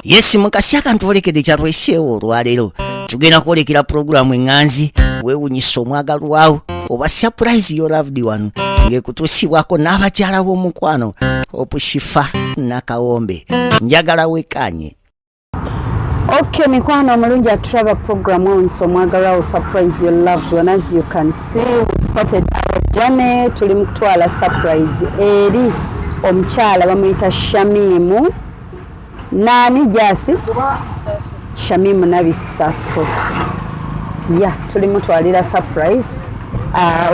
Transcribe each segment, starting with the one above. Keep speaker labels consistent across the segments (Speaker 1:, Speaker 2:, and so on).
Speaker 1: Yes mukasi akantuolekede kyatweseewo olwaleero tugenda kwolekera pulogulaamu eŋŋanzi weewunyisa omwagalwawo oba surprise your loved one ng'ekutuusibwako n'abakyala b'omukwano Opushifa Nakawombe njagala wekanye.
Speaker 2: Okay, mikwano omulungi atulaba program onso omwagalwawo surprise your loved one. As you can see, we've started our journey. Tuli mu kutwala surprise eri omukyala bamuyita Shamimu nani jasi Shamimu Nabisaso. Yeah, tuli mutwalira surprise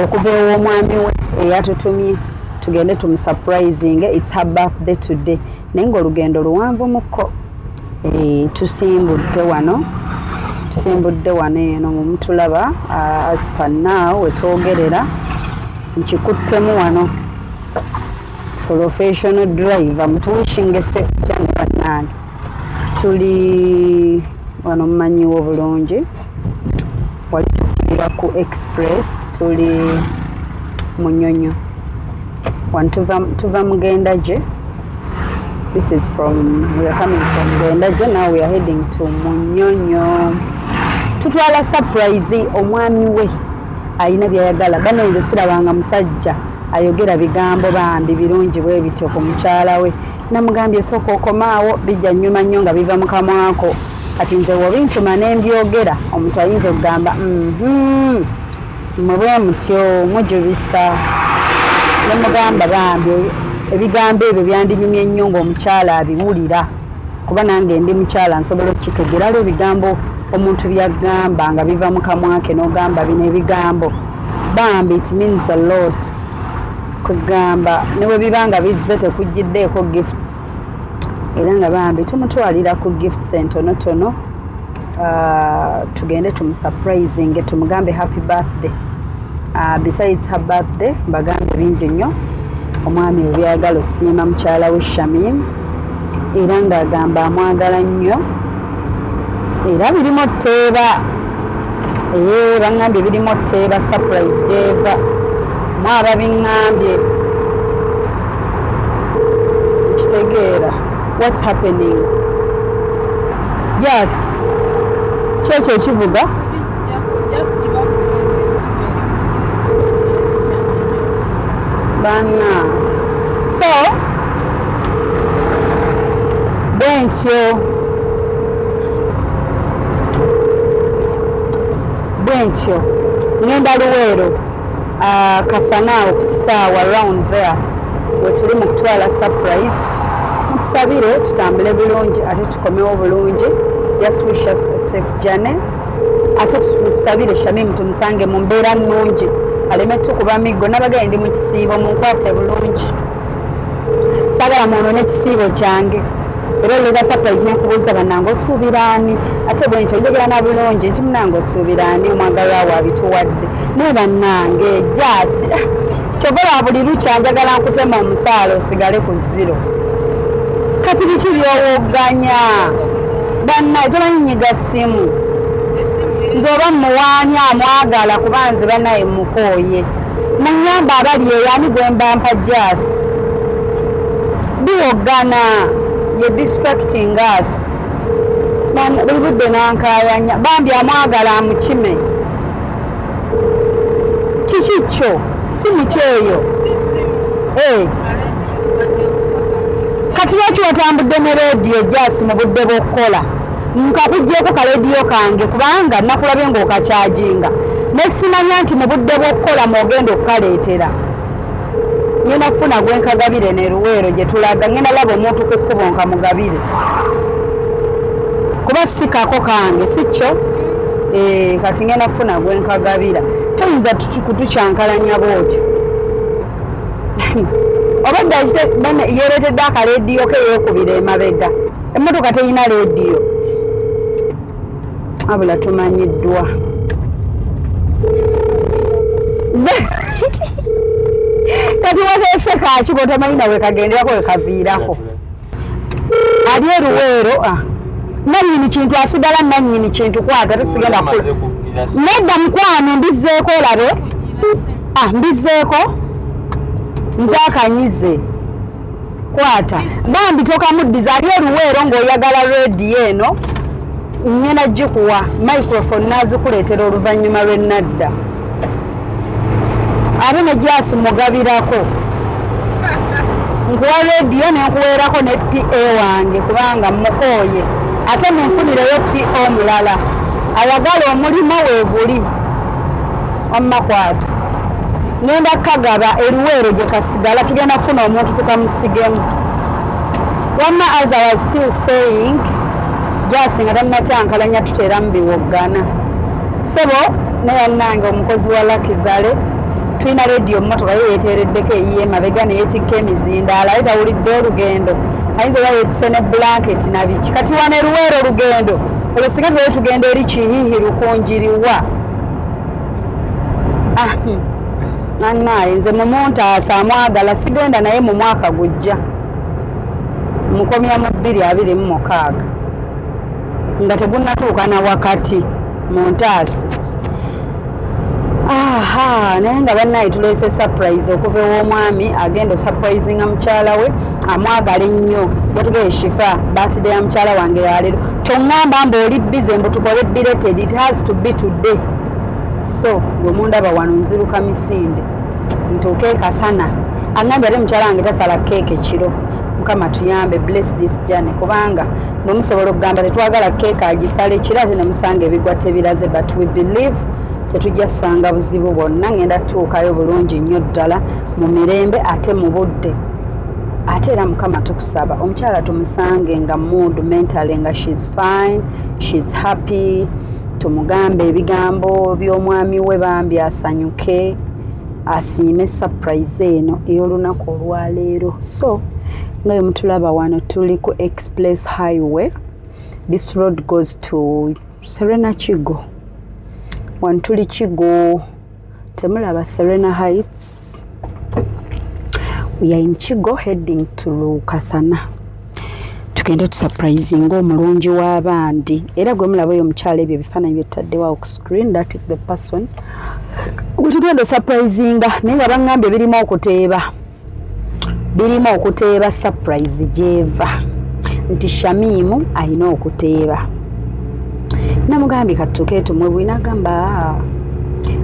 Speaker 2: okuva ew'omwami we eyatutumye tugende tumusurprising. It's her birthday today. Naye ng'olugendo luwanvu muko tusimbudde wano eno mumutulaba as per now wetwogerera nkikuttemu wano professional driver mutuwishinge safety bannange tuli wano mmanyiwo obulungi wali tukira ku express tuli Munyonyo wano tuva Mugendaje. This is we are coming from Mugendaje, now we are heading to Munyonyo. Tutwala surprise omwami we ayina byayagala bano nze sirabanga musajja ayogera bigambo bambi birungi bwe bityo ku mukyala we namugambye soko okomaawo bijja nnyuma nnyo nga biva mu kamwako kati nze wobintuma nembyogera omuntu ayinza okugamba mwe mutyo mujubisa nemugamba bambi ebigambo ebyo byandinyumye nnyo ng'omukyala abiwulira kuba nange ndi mukyala nsobola okukitegeera lwo ebigambo omuntu byagamba nga biva mu kamwake n'ogamba bino ebigambo bambi it means a lot kugamba newe bibanga bizze tekujjiddeeko gifts era nga bambi tumutwalira ku gifts entonotono tugende tumusurprising tumugambe happy birthday. Besides her birthday bagambe bingi nnyo omwami ebyagala osiima mukyala we Shamim era ng'agamba amwagala nnyo era birimo tteeba baŋŋambye birimo tteeba surprise gyeva mwaba biŋŋambye kitegeera what's happening. Yes kyekyo ekivuga bana so bwentyo ngenda Luweero kasanaawo ku kisaawa around there wetuli mu kutwala surprise mutusabire tutambule bulungi ate tukomewo bulungi. Just wish us a safe journey. Ate tutusabire Shamimu tumusange mu mbeera nnungi aleme tukuba miggo nabagaye ndi mu kisiibo munkwate bulungi sagala mwono n'ekisiibo kyange era oleza surprise nekubuuza bannange osuubiraani ate bwe ntyo njogera na bulungi nti munange osuubiraani omwagalwawo abituwadde naye bannange jasi kyogola buli lukya njagala nkutema omusaala osigale ku zero kati biki byowogganya bannaye tobanyinyiga ssimu nze oba muwaanya amwagala kuba nze bannaye mukooye munyamba abali eyo ani gwe mbampa jasi biwoggana ye distracting us buli budde nankayanya bambi amwagala amukime kiki kyo si mukyeyo kati lwaki watambudde ne rediyo jasi mu budde bw'okukola nkakuggyeko ka rediyo kange kubanga nakulabye ng'okakyajinga nesimanya nti mu budde bw'okukola mwogenda okukaleetera ngenda kufuna gwe nkagabire ne Luweero gye tulaga ngenda laba omuntu ku kkubo nkamugabire kuba sikako kange si kyo kati ngenda kufuna gwe nkagabira toyinza kutukyankalanya bwotyo obadde yeeretedde akalediyo ke yeekubira emabega emmotoka teyina rediyo abula tumanyiddwa kati wateese kaki botamanyi nawe kagenderako wekaviirako ali Luweero nannyini kintu asigala nannyini kintu kwata tesigenda kula nedda mukwano mbizzeeko olabe mbizzeeko nze akanyize kwata bambi tokamuddiza ali oluweero ng'oyagala rediyo eno ngenda gikuwa microphone nazikuleetera oluvannyuma lw'ennadda ate ne jasi mugabirako nkuwa rediyo nenkuweerako ne PA wange kubanga mukooye ate munfunireyo PO mulala ayagala omulimo weeguli wammakwata ngenda kagaba eruweero gye kasigala tugenda kufuna omuntu tukamusigemu wamma as I was still saying jasi nga tannakyankalanya tuteeramu biwoggana sebo neyannange omukozi wa Lakizale tulina rediyo mmotoka ye yeeteereddeko eyiye mabega neyeetikka emizindaala ale tawulidde olugendo ayinza oba yeetise ne blanketi nabiki kati wana eruweero olugendo olwo singa tubale tugenda eri kihiihi lukunjiriwa annaye nze mumuntaasa amwagala sigenda naye mu mwaka gujja mukomya mu 2026 nga tegunnatuuka na wakati muntaasi naye nga bannaye tuleese surprise okuva ew'omwami agenda surprisinga mukyala we amwagala ennyo yatugeye shifa birthday ya mukyala wange yaleero toŋŋamba mba oli bize mbu tukole belated it has to be today so gwe mundaba wano nziruka misinde ntuuke kasana aŋŋambye ate mukyala wange tasala keeke kiro mukama tuyambe bless this journey kubanga bwe musobola okugamba tetwagala keeke agisala ekiro ate ne musanga ebigwa tebiraze but we believe tetujja ssanga buzibu bwonna ngenda tuukayo bulungi nnyo ddala mu mirembe ate mu budde ate era mukama tukusaba omukyala tumusange nga mood mentally nga she's fine she's happy tumugambe ebigambo by'omwami we bambi asanyuke asiime surprise eno ey'olunaku olwaleero so nga bwe mutulaba wano tuli ku Express Highway. This road goes to Serena Chigo. Wano tuli Chigo temulaba Serena Heights. We are in Chigo heading to Kasana. Tugenda tusurprising omulungi w'abandi era gwe mulaba oyo omukyala ebyo ebifaananyi bye tutaddewo ku screen that is the person gwe tugenda surprisinga naye nga baŋŋambye birimo okuteeba surprise gy'eva nti Shamimu alina okuteeba namugambye katuuke tumwe n'agamba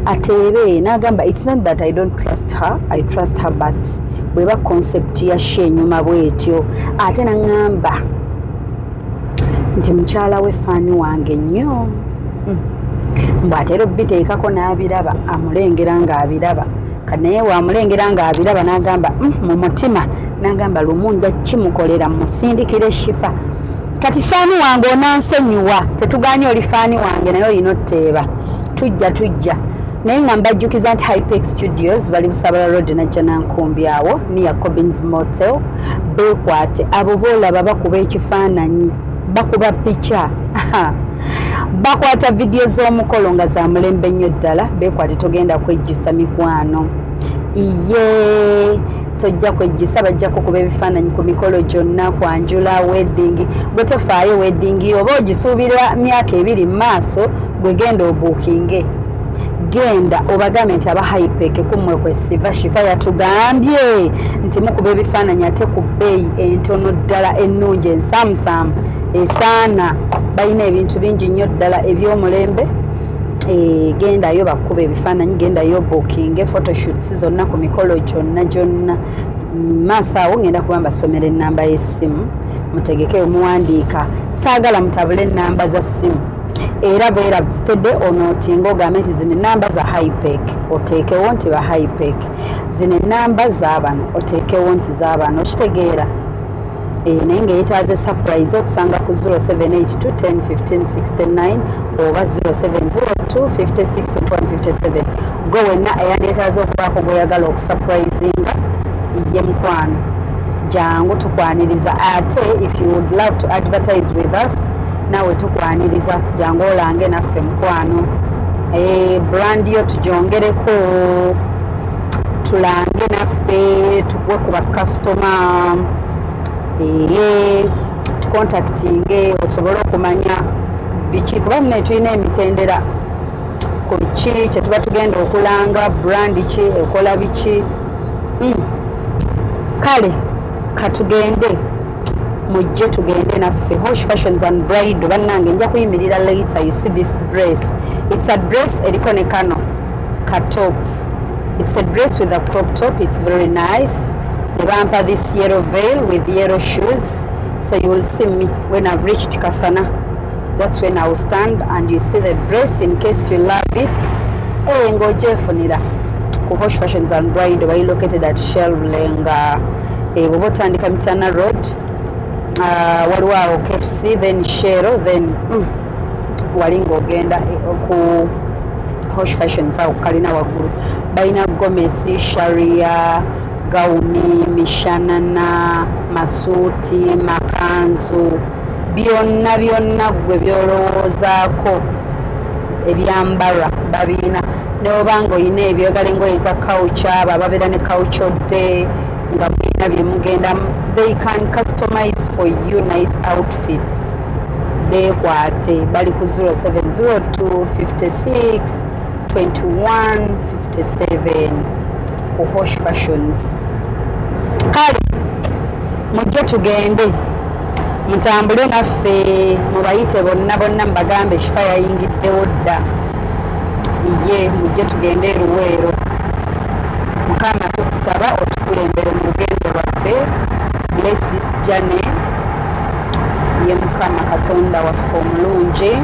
Speaker 2: ateebe n'agamba it's not that I don't trust her, I trust her but bweba concept ya shenyuma bwetyo ate naŋŋamba nti mukyala we faani wange nnyo mbw'atera obbiteekako n'abiraba amulengera ng'abiraba kanaye wamulengera ng'abiraba n'agamba mu mutima n'agamba lumu nja kimukolera musindikire shifa kati faani wange onansonyiwa tetuganye oli faani wange naye olina otteeba tujja naye nga mbajjukiza nti Hypex Studios bali Busabala Road najja Nankumbi awo niya Cobbins Motel beekwate abo boolaba bakuba ekifaananyi bakuba picha bakwata vidiyo z'omukolo nga za mulembe nnyo ddala beekwate togenda kwejjusa mikwano iye tojja kwejjusa bajjako kuba ebifaananyi ku mikolo gyonna kwanjula wedding gwe tofaayo wedding oba ogisuubira myaka 2 mu maaso gwe genda obuukinge genda obagambe nti aba Hypex kumwe kwesiva shifa yatugambye nti mukuba ebifaananyi ate ku bbeeyi entono ddala ennungi ensaamusaamu esaana balina ebintu bingi nnyo ddala eby'omulembe gendayo bakuba ebifaananyi gendayo booking photoshoots zonna ku mikolo gyonna maaso awo ngenda kuba mbasomera ennamba y'essimu mutegeke omuwandiika saagala mutabule ennamba za ssimu era bwera stede onootinga ogambe nti zino ennamba za Hypex oteekewo nti ba Hypex zino ennamba z'abano oteekewo nti z'abano okitegeera naye ng'eyetaaze surprise okusanga ku 0782 10 15 69 oba 0702 56 157 gwe wenna eyandetaaze okubaako gweyagala okusurprisinga ye mukwano jangu tukwaniriza ate if you would love to advertise with us nawe tukwaniriza jangu olange naffe mukwano brand yo tujongereko tulange naffe tukwe ku bakasitoma tukontaktinge osobole okumanya biki kuba nne tulina emitendera ku biki kyetuba tugenda okulanga brand ki ekola biki kale katugende mujje tugende naffe Hosh Fashions and Bridal bannange nja kuyimirira later. You see this dress, it's a dress eriko ne kano ka top. It's a dress with a crop top. It's very nice. The bumper this yellow veil with yellow shoes. So you will see me when I've reached Kasana. That's when I will stand and you see the dress in case you love it. Hey, ngoje funira ku Hosh Fashions and Bridal. We located at Shell Lenga bw'otandika Mitana Road. Waliwo awo KFC, then Shero, then wali ng'ogenda ku Hosh Fashions awo kalina waggulu balina gomesi, sharia, gauni, mishanana, masuuti, makanzu, byonna gwe byolowoozaako ebyambala babina. Neoba ng'olina ebyogala engoye za culture, abo babeera ne culture day nga mulina bye mugenda, they can customize for you nice outfits. Beekwate bali ku 0702 56 21 57 ku Hosh Fashions. Kale mujje tugende mutambule naffe mubayite bonna mbagambe Shifa yayingiddewo dda. Ye mujje tugende Luweero. Mukama tukusaba otukulembere mu lugendo lwaffe. Bless this journey. Ye Mukama Katonda waffe omulungi.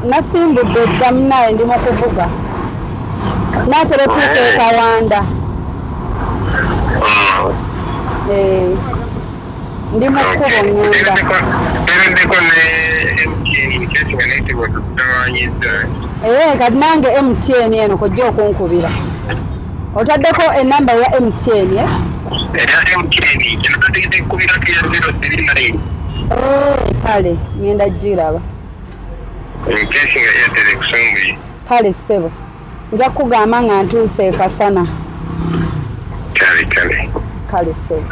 Speaker 2: Nasimbudde dda munnaye ndi mu kuvuga naatera tuuka e Kawanda. Ndi mu kkubo ngenda.
Speaker 3: Tebendeko ne MTN kesi nga network kutawanyiza.
Speaker 2: Kati nange MTN eno kojja okunkubira. Otaddeko enamba ya MTN
Speaker 3: Era MTN kino tategete kubira ke 039.
Speaker 2: Kale ngenda giraba.
Speaker 3: Kesi nga Airtel kusombi.
Speaker 2: Kale ssebo. Nja kugamba nga ntuuse Kasana.
Speaker 3: Kale.
Speaker 2: Kale ssebo.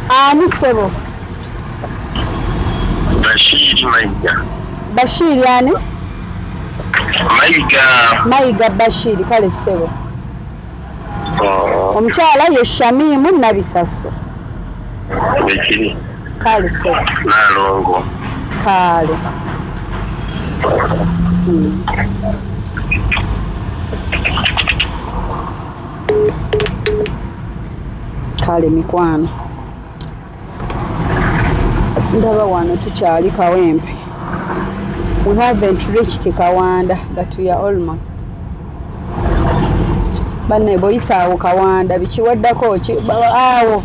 Speaker 2: Ani ssebo? Bashiri ani? Mayiga Bashiri kale ssebo. Omukyala ye Shamimu Nabisaso.
Speaker 3: Bekiri.
Speaker 2: Kale ssebo.
Speaker 3: Nalongo.
Speaker 2: Kale. Kale mikwano. Ndaba wano tukyali Kawempe. We haven't reached Kawanda, but we are almost. Banne boyisa awo Kawanda bikiwaddako awo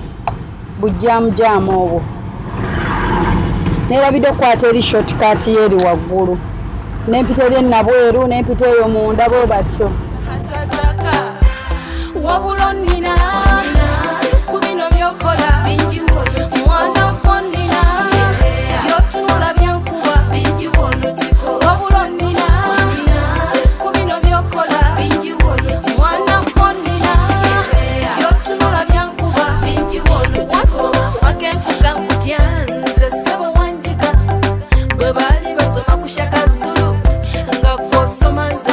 Speaker 2: bujjamujamu obwo. Nerabidde okukwata eri shortcut yeri waggulu. Nempita eri Nabweru, nempita eyo munda bo batyo. Wabula nnina ku bino by'okola mwana konnina byotunula byankuba wabula nnina ku bino by'okola mwana konnina byotunula byankuba wasoma wakenkuga nkutya nze ssebo wanjika bwe baali basoma ku Shakazulu nga kwosoma nze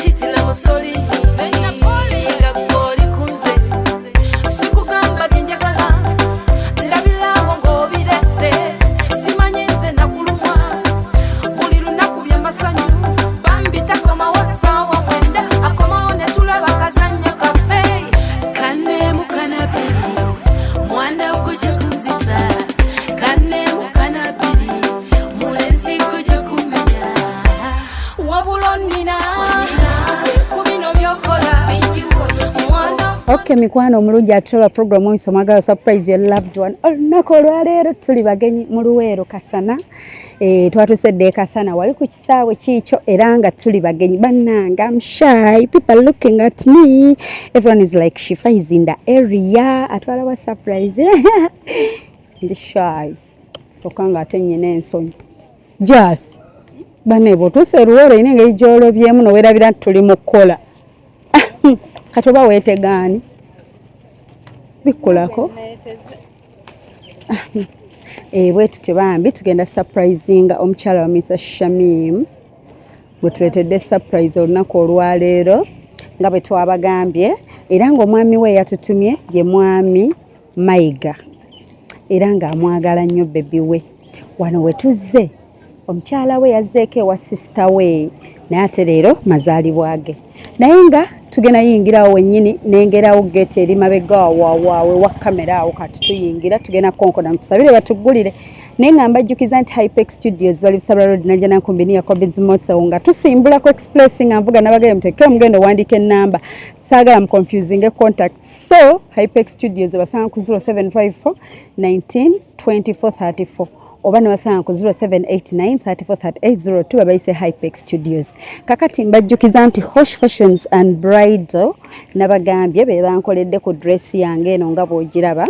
Speaker 2: hitila musoli Okay, mikwano omulungi atutola program oyisa mwagala surprise your loved one. Olunaku olwaleero tuli bagenyi mu Luweero Kasana. Twatusedde Kasana wali ku kisaawe kiikyo era nga tuli bagenyi bannanga. I'm shy. People looking at me. Everyone is like Shifa is in the area. Atwala wa surprise. Ndi shy. Tokanga ate nnyina ensonyi. Just. Banne bw'otuuse Luweero ine engeri gy'olobyemu n'owerabira nti tuli mu kkola. Katoba weetegaani bikulako bwetu tebambi tugenda surprisinga omukyala wa Mr. Shamim bwe tuletedde surprise olunaku olwaleero nga bwe twabagambye era ng'omwami we yatutumye ye mwami Mayiga era ng'amwagala nnyo bebi we wano we tuzze omukyala we yazzeeko ewa sisita we naye ate leero mazaalibwa ge naye nga tugenda yingirawo wennyini nengerawo gate eri mabega waawe wa kamera awo kati tuyingira tugenda konkona mutusabire batuggulire naye nga mbajjukiza nti Hypex Studios bali Busabula Road najja nankumbini ya Cobbins Motor nga tusimbulako express nga mvuga nabagale muteke omugendo wandiika ennamba saagala mu confusing contact so Hypex Studios basanga ku 0754 19 24 34 oba ne basanga ku 0789343802 abayise Hypex Studios. Kakati mbajjukiza nti Hosh Fashions and Bridal nabagambye be bankoledde ku dress yange eno nga bw'ogiraba.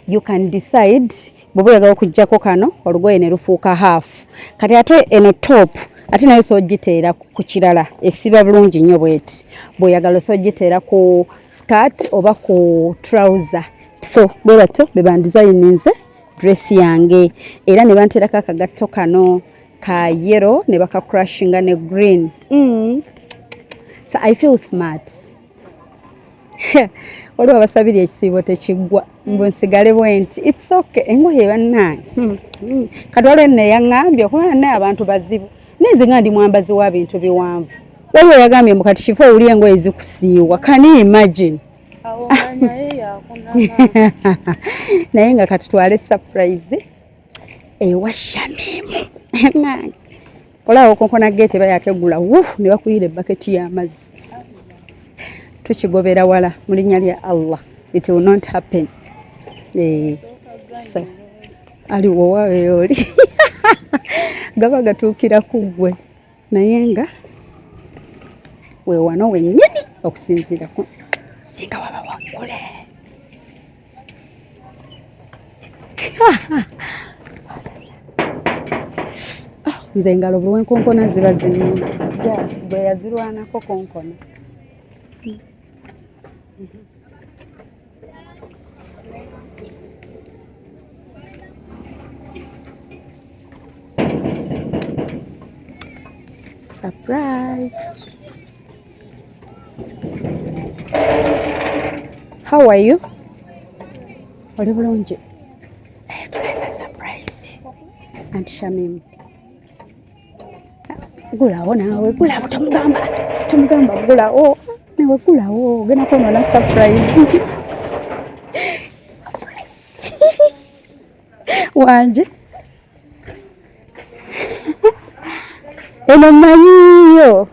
Speaker 2: You can decide bw'oba oyagala okuggyako kano olugoye ne lufuuka half. Kati ate eno top ate nayo soogiteera ku kirala esiba bulungi nnyo bweti. Bw'oyagala soogiteera ku skirt oba ku trouser. So bwe batyo be bandizayininze dress yange era ne banterako akagatto kano ka yellow ne baka crushinga ne green. So I feel smart. Olwo basabiri ekisiibo tekiggwa mbunsigale bwenti it's okay engoye bannange katwalo ne yaŋŋambye okuba naye abantu bazibu neze nga ndi mwambazi wa bintu biwanvu waliwo yagambye mbu kati Shifa owuli engoye zikusiiwa can you imagine naye nga kati twale surprise ewa Shamimu olaba konkona gate bayakegula ne bakuyira ebbaketi y'amazzi tukigobera wala mu linnya lya Allah it will not happen so aliwo wawe oli gaba gatuukira ku ggwe naye nga weewano wennyini okusinziirako singa waba waggule nze engalo buli wenkonkona ziba zinnuma bwe yazirwanako konkona surprise. How are you? Oli bulungi? Tulesa surprise. Auntie Shamim. Gulawo naawe, gulawo tomugamba gulawo. Nawe gulawo, gena kunoona surprise. Wanje. Eno manyiyo.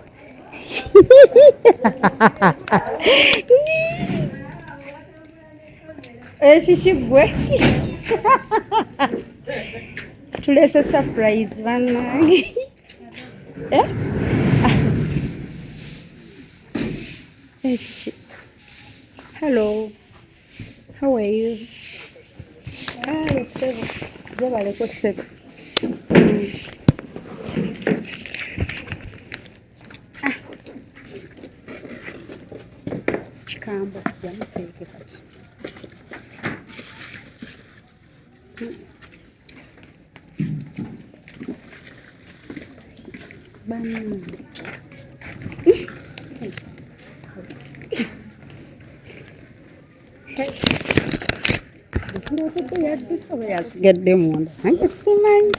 Speaker 2: Ekikigwe. Tulese surprise bannange. Hello. How are you? Jabaleko sebe. Chikamba yamukeke kati. Banana. Yasigadde munda nange simanyi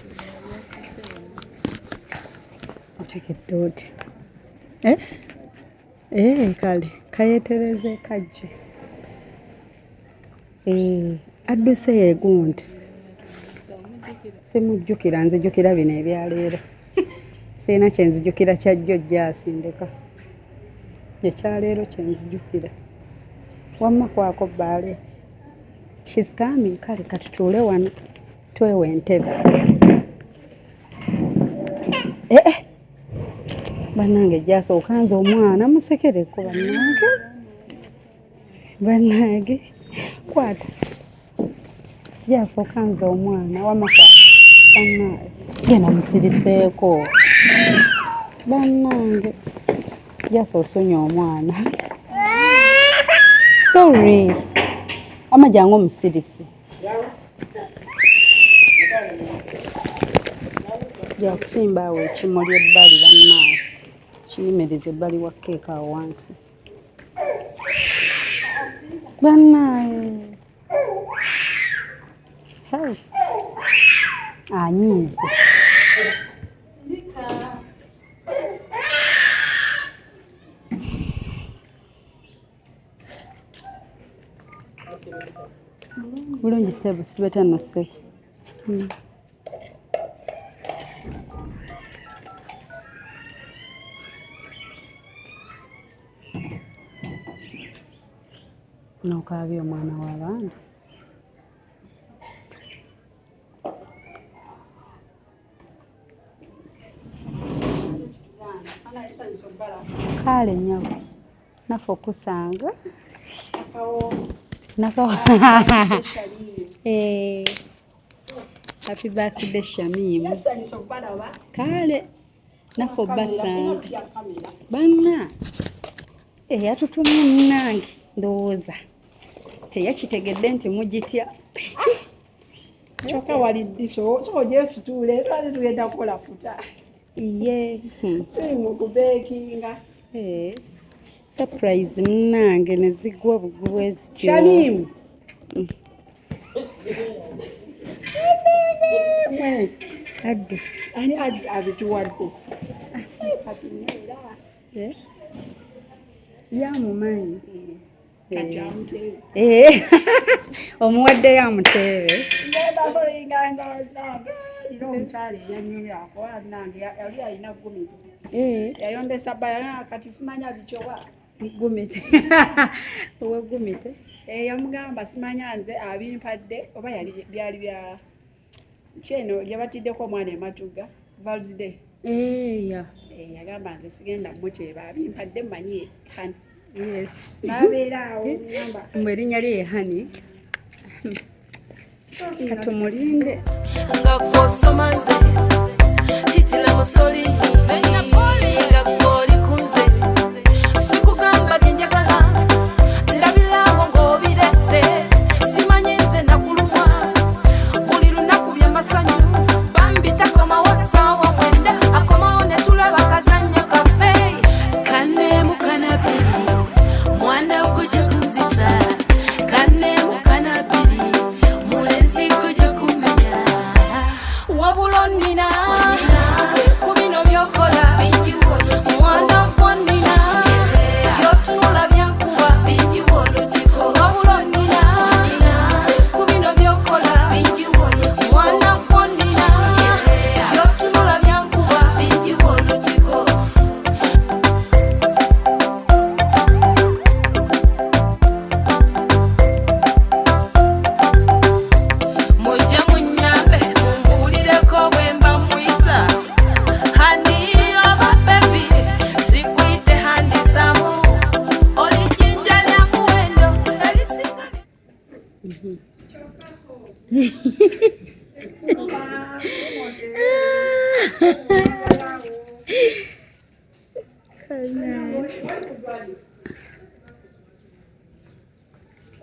Speaker 2: otegedde oti kale kayetereze kajje adduse yegundi simujjukira nzijjukira bino ebyaleero sirina kyenzijjukira kyajjo jasindeka ekyaleero kyenzijjukira wamma kwako bbaale she's coming kale katutuule wano twewe entebe bannange jasooka nze omwana musekereko bannange kwata jasooka nze omwana wamakwata bannange gena musiriseeko bannange jasoosonya omwana sorry amajjangu omusirisi jasimba awo ekimuli ebbali bannange kiyimiriza ebbali wa keeka awo wansi bannange anyiize bulungi sebo sibeta nose nokaabya omwana w'abandi kale nyawo nafe okusanga happy birthday Shamim kale nafe obasanga banna yatutumye munnange ndowooza teyakitegedde nti mugitya
Speaker 4: kyokka waliddiso sogyesituule twali tugenda kukola futa
Speaker 2: ye
Speaker 4: tuli mu kubeekinga
Speaker 2: surprise munnange nezigwa bugubwe zityo
Speaker 4: Shamim
Speaker 2: addus
Speaker 4: ani abituwadde
Speaker 2: yamumanyi
Speaker 4: kajamuteebe
Speaker 2: omuwadde yamuteebe
Speaker 4: omukyala eyanyumyako nange yali alina gumiti
Speaker 2: Eh,
Speaker 4: yayombesa baya kati simanya bikyowa
Speaker 2: gumite. Owa gumite.
Speaker 4: yamugamba simanya nze abimpadde oba byali bya kyeno lyabatiddeko omwana ematuga valsday
Speaker 2: Ya.
Speaker 4: yagamba nze sigenda muteeba abimpadde mmanyi hani
Speaker 2: Yes.
Speaker 4: nabeera awo ngamba
Speaker 2: Mwe erinnya lye Hani. Katumulinde.
Speaker 5: nga kwosoma nze hitila musoli enya poli nga gwoli kunze sikugamba byenjagala ndabirawo ng'obirese simanyi nze nakulumwa buli lunaku byamasanyu bambitako mawasaawa mwenda akomawo ne tulaba kazanyo kaffe kanemu kanabiri mwana guje kunzita kanemu kanabiri mulenzi guje kumenya wabula nina siku bino byokola mwana gwanina byotunula byankuba wabula nina siku bino byokola mwana gwanina byotunula byankuba mujja munyambe mumbuulireko bwe mba mwita hani oba bebi sikuyite handisamu olijinja lya muwendo erisinga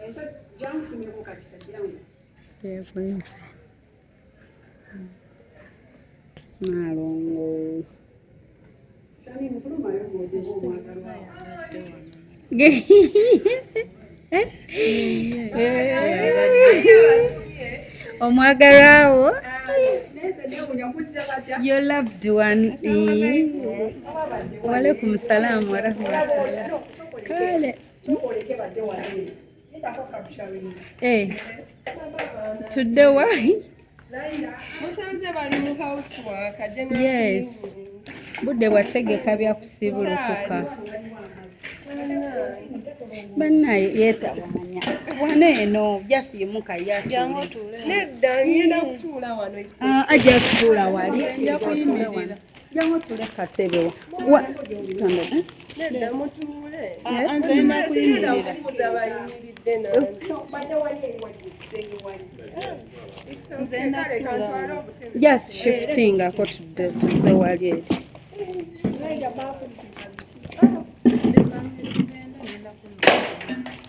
Speaker 4: ekyo gyanfunyeku kati kagirangu
Speaker 2: Yakwenza. Malongo.
Speaker 4: shani mufulumayo ng'ogyeko omwagalwa
Speaker 2: Omwagalwawo.
Speaker 4: neze newunya kuzza batya
Speaker 2: Your loved one. Walaikum salam wa rahmatullah. Kale.
Speaker 4: sokoleke badde wane endako kabushabini
Speaker 2: Tudde wa?
Speaker 6: musanze bali mu housework ajja
Speaker 2: Yes. Budde bwategeka bya kusibulukuka. Bannaye yeetabamanya. Wano eno jasi yimuka yatule.
Speaker 6: nedda ngenda kutuula wano
Speaker 2: Ajja kutuula wali. Ajja kuyimirira. Jangu tule katebe wa. Tonde.
Speaker 6: nedda mutuule
Speaker 2: Nzenda
Speaker 6: sigenda kubuuza bayimiridde nange
Speaker 4: badde wali ewaji kusenge wali
Speaker 6: kale kantwale obutebe
Speaker 2: Just shifting ako tuze wali eti.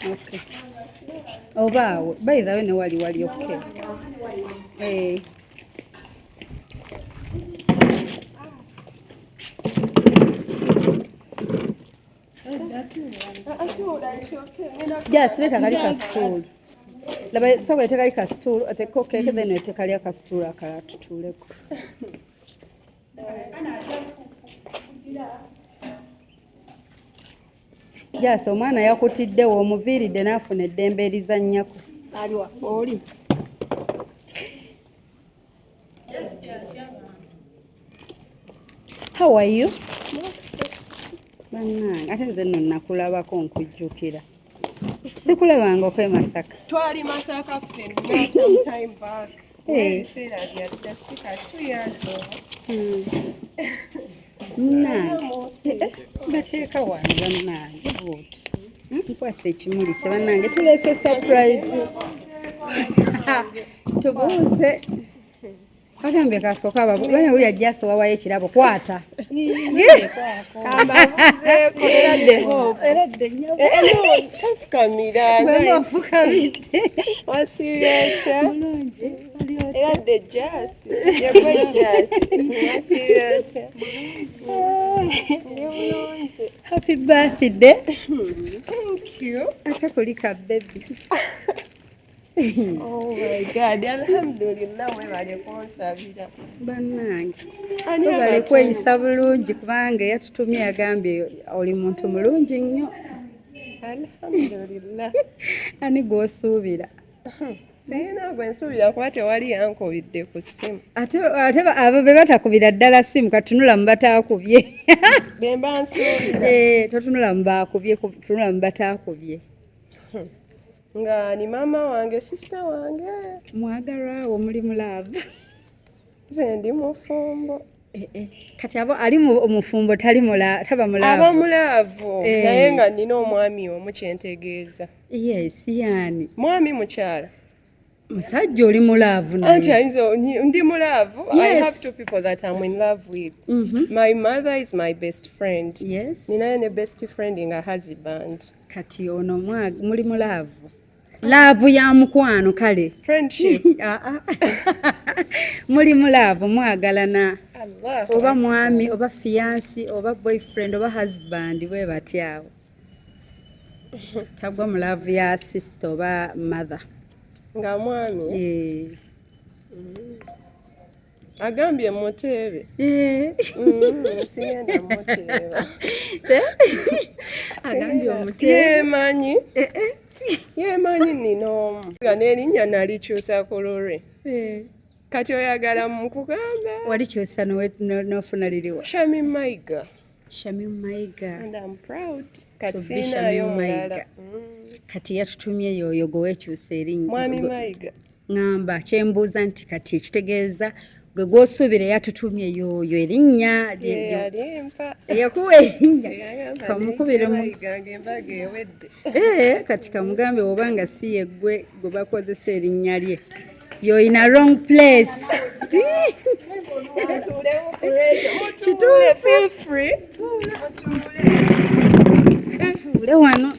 Speaker 2: Okay. Obaawo by the way ne wali okay.
Speaker 6: atuula ekyoke
Speaker 2: Yes, leta kali ka stool. Laba soko ete kali ka stool ate ko keke then ete kali ka stool akala tutuleko. Yes, omwana yakutiddewo omuviiridde n'afuna eddembe erizannyako.
Speaker 4: aliwa oli
Speaker 2: How are you? Bannange ate nze nno nakulabako nkujjukira. Sikulabangako e Masaka.
Speaker 6: twali Masaka ffenna sometime back ebiseera byadda sika 2 years
Speaker 2: Munnange bateeka wano bannange booti nkwasa ekimuli kye bannange tuleese surprise. Tubuuze bagambye kasooka ababwana buli ajja asowawayo ekirabo kwata
Speaker 6: kambabuzeeko
Speaker 2: eradde nnyo
Speaker 6: tafukamira
Speaker 2: bwebafukamidde
Speaker 6: wasiryotya
Speaker 2: bulungi
Speaker 6: eradde jasi yeva jasi wasiryotya
Speaker 2: happy birthday
Speaker 6: thank you
Speaker 2: ate kulika baby.
Speaker 6: oh my god alhamdulillah webale kunsabira
Speaker 2: Bannange
Speaker 6: ani
Speaker 2: tubale
Speaker 6: abatu
Speaker 2: kweyisa bulungi kubanga yatutumye yagambye oli muntu mulungi nnyo
Speaker 6: alhamdulillah
Speaker 2: ani gw'osuubira
Speaker 6: Sirina gwe nsuubira kuba tewali yankubidde ku ssimu.
Speaker 2: Ate abo be batakubira ddala ssimu katunula mu bataakubye.
Speaker 6: Be mba nsuubira.
Speaker 2: Totunula mu baakubye, tunula mu bataakubye.
Speaker 6: Nga ni maama wange, sisita wange.
Speaker 2: Mwagalwa wo muli mulaavu.
Speaker 6: Nze ndi mufumbo.
Speaker 2: Kati abo ali omufumbo taba mulaavu.
Speaker 6: Aba mulaavu naye nga nina omwami omu kyentegeeza.
Speaker 2: Yes, yani.
Speaker 6: Mwami mukyala.
Speaker 2: Musajja oli mulaavu naye.
Speaker 6: Anti ayinza ndi mulaavu.
Speaker 2: Yes.
Speaker 6: I have two people that I'm in love with. My mother is my best friend.
Speaker 2: Yes.
Speaker 6: Ninayo ne best friend nga husband.
Speaker 2: Kati ono muli mulaavu. Laavu ya mukwano kale.
Speaker 6: Friendship.
Speaker 2: Muli mulaavu mwagalana.
Speaker 6: Allah.
Speaker 2: Oba mwami, oba fiancé, oba boyfriend, oba husband bwe batyawo. Tagwa mulaavu ya sister oba mother.
Speaker 6: Nga mwami. Agambye muteebe. Sigenda muteeba.
Speaker 2: Agambye omuteebe.
Speaker 6: Yemanyi. Yemanyi nina omu. Nga n'erinnya nalikyusa ku lulwe. Kati oyagala mukugamba.
Speaker 2: Walikyusa n'ofuna liriwa?
Speaker 6: Shamim Maiga.
Speaker 2: Shamim Maiga.
Speaker 6: And I'm proud. Kati
Speaker 2: To be
Speaker 6: siinayo
Speaker 2: Shamim
Speaker 6: mulala.
Speaker 2: Maiga. Kati yatutumye yoyo gwe weekyusa erinnya.
Speaker 6: Mwami Maiga.
Speaker 2: Ngamba kyembuuza nti kati ekitegeeza gwe gw'osuubira yatutumye yoyo erinnya
Speaker 6: Yalimpa.
Speaker 2: yakuwa erinnya kamukubire mu
Speaker 6: Maiga ng'embaga ewedde.
Speaker 2: kati kamugambe oba nga si ye gwe bakozesa erinnya lye yoyina wrong place.
Speaker 6: Kituule, feel free.
Speaker 2: Tuule wano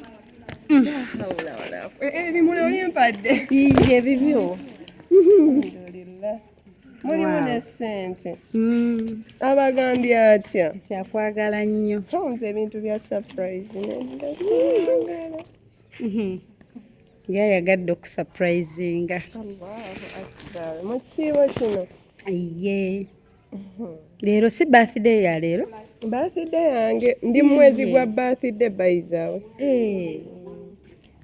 Speaker 6: Ebimuli olimpadde.
Speaker 2: iye bibyo.
Speaker 6: Alhamdulillah. Mulimu ne ssente. Abagambye atya?
Speaker 2: Kyakwagala nnyo.
Speaker 6: Nze ebintu bya surprise nenda.
Speaker 2: Yayagadde okusurprisinga.
Speaker 6: Allahu akbar. Mu kisiibo kino.
Speaker 2: Iye. Leero si birthday ya leero?
Speaker 6: Birthday yange ndi mu mwezi gwa birthday by the way.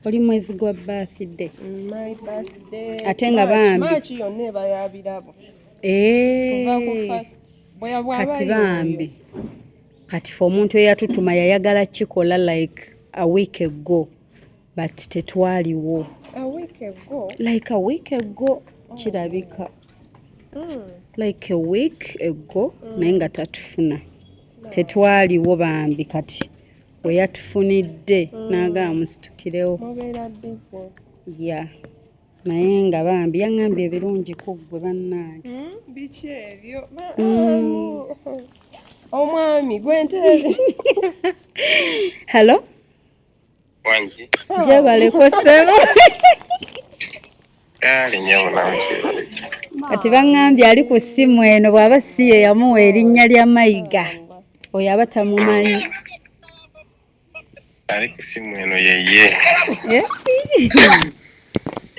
Speaker 2: Oli mwezi gwa birthday.
Speaker 6: My birthday.
Speaker 2: Ate nga bambi.
Speaker 6: March yonna eba ya birabo. Kuva ku first. Bwe
Speaker 2: Kati bambi. Kati fe omuntu eyatutuma yayagala kikola like a week ago but tetwaliwo.
Speaker 6: A week ago.
Speaker 2: Like a week ago kirabika. Like a week ago naye nga tatufuna. Tetwaliwo bambi kati we yatufunidde n'agamba musitukirewo.
Speaker 6: Mubeera busy.
Speaker 2: Ya naye nga bambi yaŋŋambye ebirungi ku ggwe bannange.
Speaker 6: Biki ebyo? Omwami gwentebe.
Speaker 2: Hello?
Speaker 3: Wangi.
Speaker 2: Gyebaleko ssebo.
Speaker 3: Kale nyawo nawe.
Speaker 2: Kati baŋŋambye ali ku ssimu eno bw'aba si ye yamuwa erinnya lya Mayiga. Oyo aba tamumanyi.
Speaker 3: Ali ku simu eno yeye.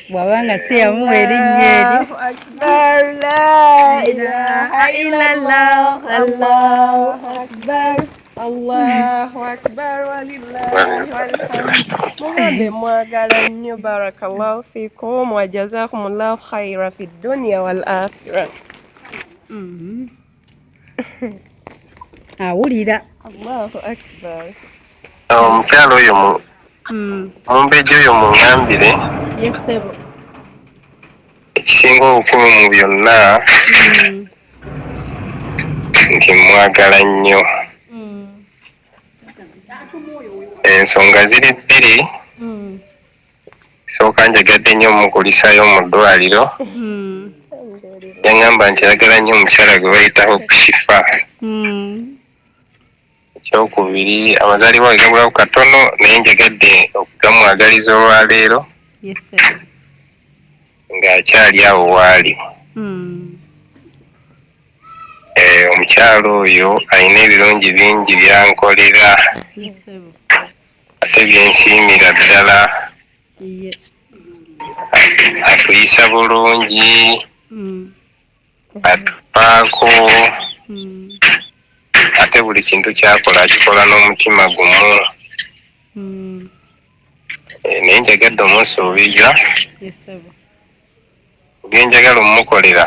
Speaker 2: Bw'aba nga si yamuwa erinnya eryo.
Speaker 6: Allahu akbar. La ilaha illallah. Allahu akbar. Allahu akbar walillahi walhamd. Mugabe mwagala nnyo barakallahu fikum wa jazakumullahu khaira fid dunya wal akhirah.
Speaker 2: Awulira.
Speaker 6: Allahu akbar.
Speaker 3: Omukyalo oyo mumbejja oyo muŋŋambire
Speaker 2: Yesebo.
Speaker 3: ekisinga obukulu mu byonna nti mwagala nnyo. Ensonga ziri bbiri. Sooka njagadde nnyo mukulisayo mu ddwaliro. Yaŋŋamba nti ayagala nnyo omukyala gwe bayitaho Kushifa. Ekyokubiri amazaalibwa ge gabulaku katono naye njagadde okugamwagaliza olwaleero ng'akyali awo waali. Omukyalo oyo alina ebirungi bingi byankolera ate byensiimira ddala. Atuyisa bulungi, atufaako, ate buli kintu kyakola akikola n'omutima gumu. Naye njagadde omusuubiza byenjagala omukolera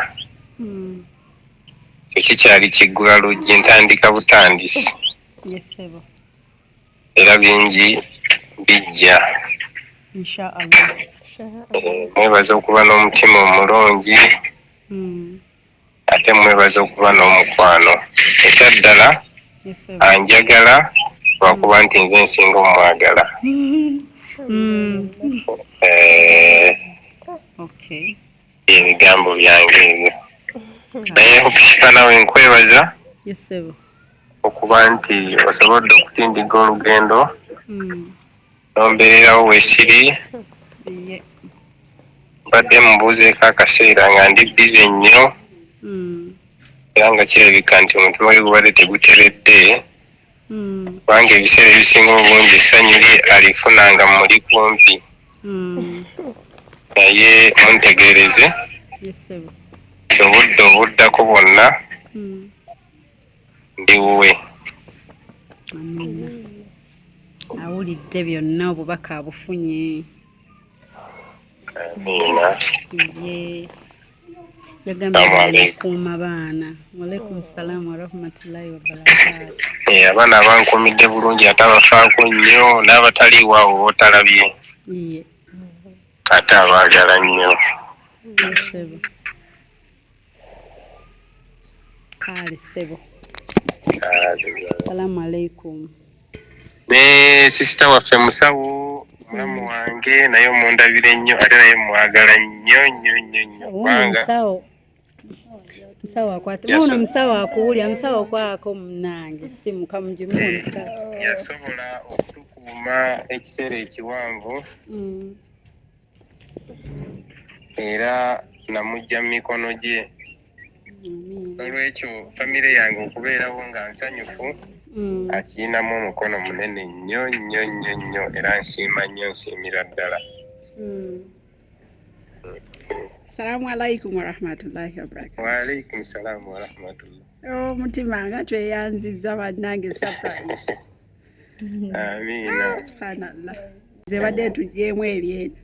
Speaker 3: kyo kikyali kiggula luggi ntandika butandisi
Speaker 2: Yesebo.
Speaker 3: era bingi bijja.
Speaker 2: Inshallah.
Speaker 3: Mwebaza okuba n'omutima omulungi ate mwebaza okuba n'omukwano. Ekyaddala
Speaker 2: Yesebo.
Speaker 3: anjagala lwakuba nti nze nsinga omwagala.
Speaker 2: Okay.
Speaker 3: Ebigambo byange ebyo. Naye okukika nawe nkwebaza
Speaker 2: Yesebo.
Speaker 3: okuba nti osobodde okutindiga olugendo n'ombeererawo weesiri. Mbadde mubuuzeeko akaseera nga ndi bize nnyo era nga kirabika nti omutima gwe gubadde teguteredde kubanga ebiseera ebisinga obungi essanyu lye alifunanga muli kumpi naye muntegeereze
Speaker 2: Yesebo.
Speaker 3: ti obudde obuddako bwonna ndi wuwe.
Speaker 2: Amina. Awulidde byonna obubaka abufunye.
Speaker 3: Amiina.
Speaker 2: Ye. Yagambye kuuma baana. Walaikum salaam wa rahmatullahi wa barakatuh.
Speaker 3: Abaana abankumidde bulungi ate abafaako nnyo n'abataliiwaawo b'otalabye
Speaker 2: Ye.
Speaker 3: ate abaagala nnyo.
Speaker 2: Yesebo. Kale sebo. Salamu alaikum.
Speaker 3: Ne sisita waffe musawo mulamu wange naye omundabire nnyo ate naye mwagala nnyo kubanga
Speaker 2: Musawo akwata. Muno musawo akuwulya musawo kwako munange si mukamujumu musawo.
Speaker 3: yasobola okutukuuma ekiseera ekiwanvu era namujja mu mikono gye. Olwekyo famire yange okubeerawo nga nsanyufu akirinamu omukono munene nnyo era nsiima nnyo nsiimira ddala.
Speaker 4: Assalamu alaikum wa rahmatullahi wa barakatuh.
Speaker 3: Wa alaikum salaam wa rahmatullah.
Speaker 4: Mutima nga tweyanziza bannange surprise.
Speaker 3: Amiina.
Speaker 4: Subhanallah. Nze badde tugyemu ebyena.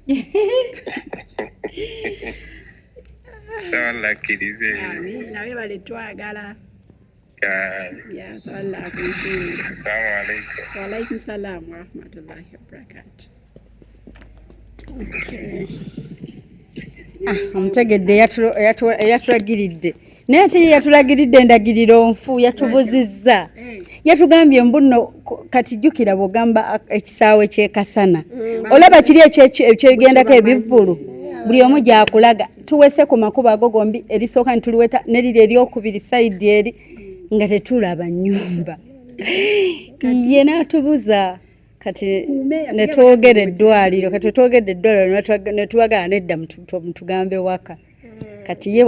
Speaker 3: Sawallakkirize.
Speaker 4: Amiina bebale twagala. Ya sawalla kunsiima.
Speaker 3: Assalamu alaikum.
Speaker 4: Wa alaikum salaam wa rahmatullahi wa barakatuh.
Speaker 2: Omutegedde yatulagiridde naye ate yatulagiridde endagiriro nfu yatubuzizza yatugambye mbuno kati jjukira bw'ogamba ekisaawe ky'ekasana olaba kiri ekyegendako ebivvulu buli omu gyakulaga tuwese ku makubo ago gombi erisooka ntuluweta neriri eryokubiri sayidi eri nga tetulaba nnyumba ye n'atubuza kati netwogera eddwaliro netubagala nedda mutugambe waka kati ye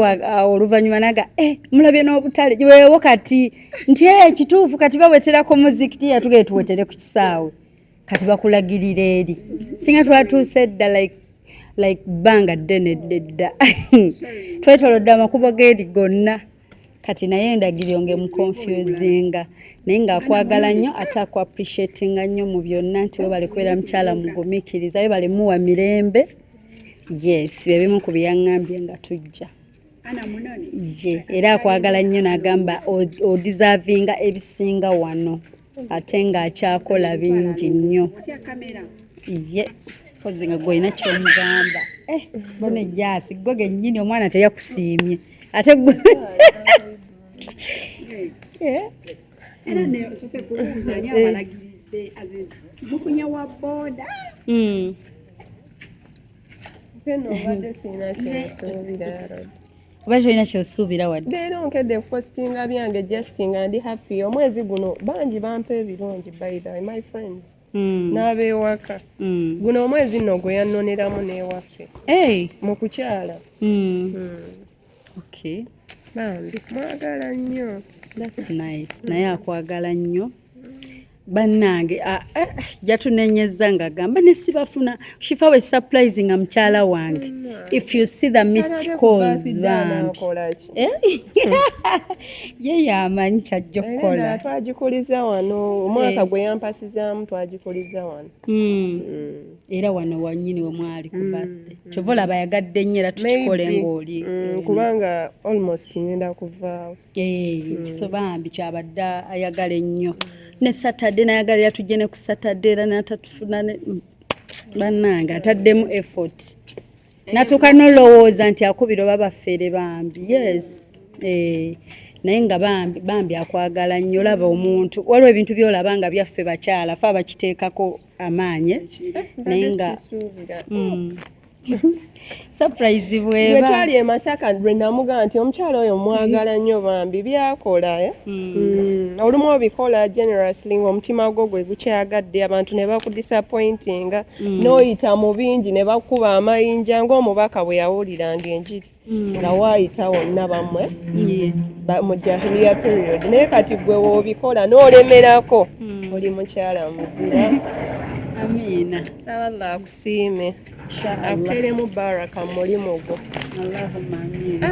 Speaker 2: oluvannyuma naga mulabye n'obutale weewo kati nti kituufu kati baweterako muzikiti yatugere tuwetere ku kisaawe kati bakulagirira eri singa twatuuse edda like bbanga ddene ddedda twetolodde amakubo g'eri gonna kati naye endagiriro ngemukonfuzinga naye ng'akwagala nnyo ate akwapreciatinga nnyo mu byonna nti webale kubeera mukyala mugumiikiriza webale muwa mirembe yes byebimu ku byeyaŋŋambye nga tujja ye era akwagala nnyo n'agamba odisavinga ebisinga wano ate ng'akyakola bingi nnyo ye kozi nga gwolina kyomugamba bona ejjaasi gwe gennyini omwana teyakusiimye ate
Speaker 4: era nesose kubuuza ani abalagiridde mufunye wa booda
Speaker 2: oba tolina kyosuubira wadde
Speaker 6: leero nkedde postinga byange justinga ndi happy omwezi guno bangi bampa ebirungi by the way my friends n'abeewaka guno omwezi nno gwe yannoneramu n'ewaffe mu kukyala
Speaker 2: okay
Speaker 6: bambi mwagala nnyo.
Speaker 2: That's nice. Naye akwagala nnyo bannange jatunenyeza nga gamba nesibafuna shifa we surprise nga mukyala wange if you see the missed calls bambi ye yamanyi kyajja okukola
Speaker 6: twagikuliza wano omwaka gwe yampasizaamu twagikuliza wano
Speaker 2: era wano wanyini we mwali kubadde kyova olaba yagadde nnyo era tukikole ng'oli
Speaker 6: kubanga almost ngenda kuvaawo
Speaker 2: so bambi kyabadde ayagala ennyo ne Saturday nayagalira tujje ne ku Saturday era natatufuna bannange ataddemu effort natuuka nolowooza nti akubira oba baffere bambi yes naye nga bambi akwagala nnyo olaba omuntu waliwo ebintu byolaba nga byaffe bakyala fe abakiteekako amaanyi naye nga surprise bweba
Speaker 6: twali e Masaka bwe namugamba nti omukyala oyo mwagala nnyo bambi byakola olumu obikola generously ng'omutima gwo gwe gukyagadde abantu ne bakudisappointinga n'oyita mu bingi ne bakuba amayinja ng'omubaka bwe yawuliranga enjiri nga waayita wonna bammwe mu jahiliya period naye kati gwe woobikola n'olemerako oli mukyala muzira
Speaker 2: amiina
Speaker 6: sawalla akusiime akuteremu baraka mulimu gwo
Speaker 2: Allahumma amiina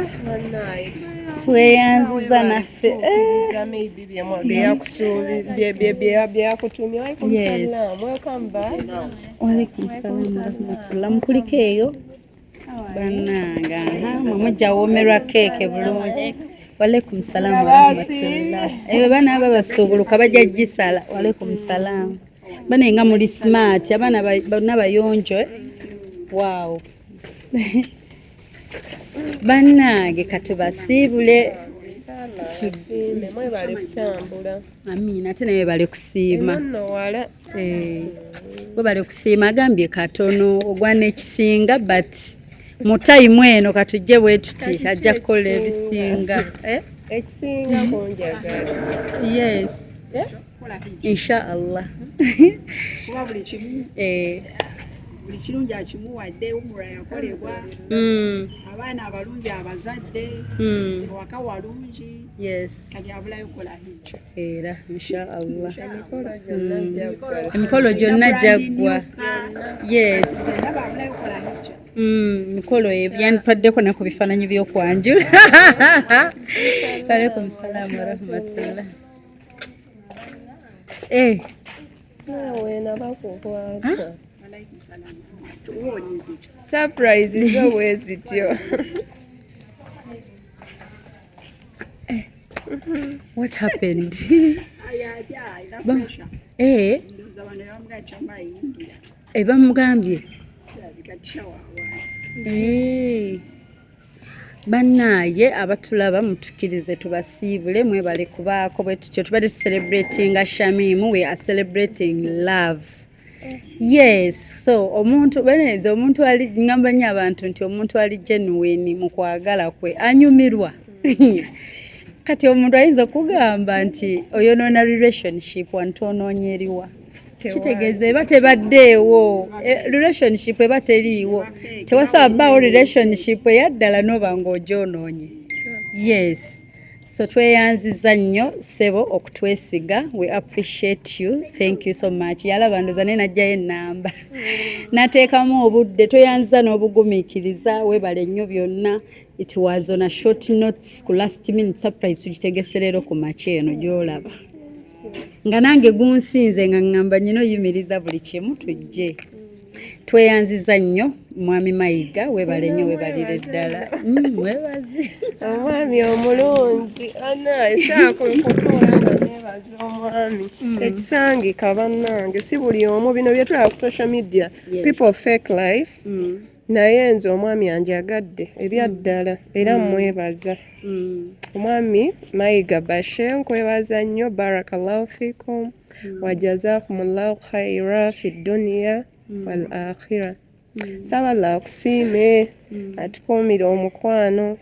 Speaker 2: tweyanziza naffe
Speaker 6: byakutumya
Speaker 2: walaikum salaam warahmatullah mukuliko eyo bannanga mujja woomerwa keeke bulungi walaikum salaam warahmatullah eyo baana aba basuubuluka bajja gisala walaikum salaam bana nga muli smart abaana bonna bayonjo wow bannange katubasiibule
Speaker 6: mwebale kutambula
Speaker 2: amiina ate naye bale kusiima bwe kusiima agambye katono ogwana ekisinga but mu time eno katujje bwe tuti ajja kukola ebisinga
Speaker 6: ekisinga kunjagala
Speaker 2: yes inshallah
Speaker 4: kuba buli kimu buli kirungi akimuwadde umura yakolebwa abaana abalungi abazadde ewaka walungi kati abulayo kola hikyo
Speaker 2: era inshallah emikolo gyonna jaggwa yes
Speaker 4: abulayo kola hikyo
Speaker 2: mikolo ebyandipaddeko naku bifaananyi by'okwanjula alaikum salaam warahmatullah
Speaker 6: surprise zo bwezityo
Speaker 2: what happened bamugambye bannaye abatulaba mutukirize tubasiibule mwebale kubaako bwe tutyo tubadde tucelebratinga Shamimu we are celebrating love yes so omuntu beneze omuntu ali ngamba nnyo abantu nti omuntu ali genuine mu kwagala kwe anyumirwa kati omuntu ayinza okugamba nti oyonoona relationship wantoonoonya eriwa kitegeeza eba tebaddeewo relationship eba teriiwo tewasaba bbaawo relationship eyaddala noba ng'ogyonoonye yes so tweyanziza nnyo ssebo okutwesiga we appreciate you thank you so much yalaba ndoza naye najjayo ennamba nateekamu obudde tweyanziza n'obugumiikiriza weebale nnyo byonna it was on a short notes ku last minute surprise tugitegese leero ku makya eno gy'olaba nga nange gunsinze nga ngamba nyino yimiriza buli kimu tujje tweyanziza nnyo mwami Mayiga weebale nnyo weebalire ddala mwebazi
Speaker 6: omwami omulungi ana esaako nkutuula nga neebaza omwami ekisangika bannange si buli omu bino byetulaba ku social media people fake life naye nze omwami anjagadde ebyaddala era mwebaza omwami Mayiga Bashir nkwebaza nnyo barakallahu fikum wajazakumullahu khaira fi dunya wal akhira saballa akusiime atukuumire omukwano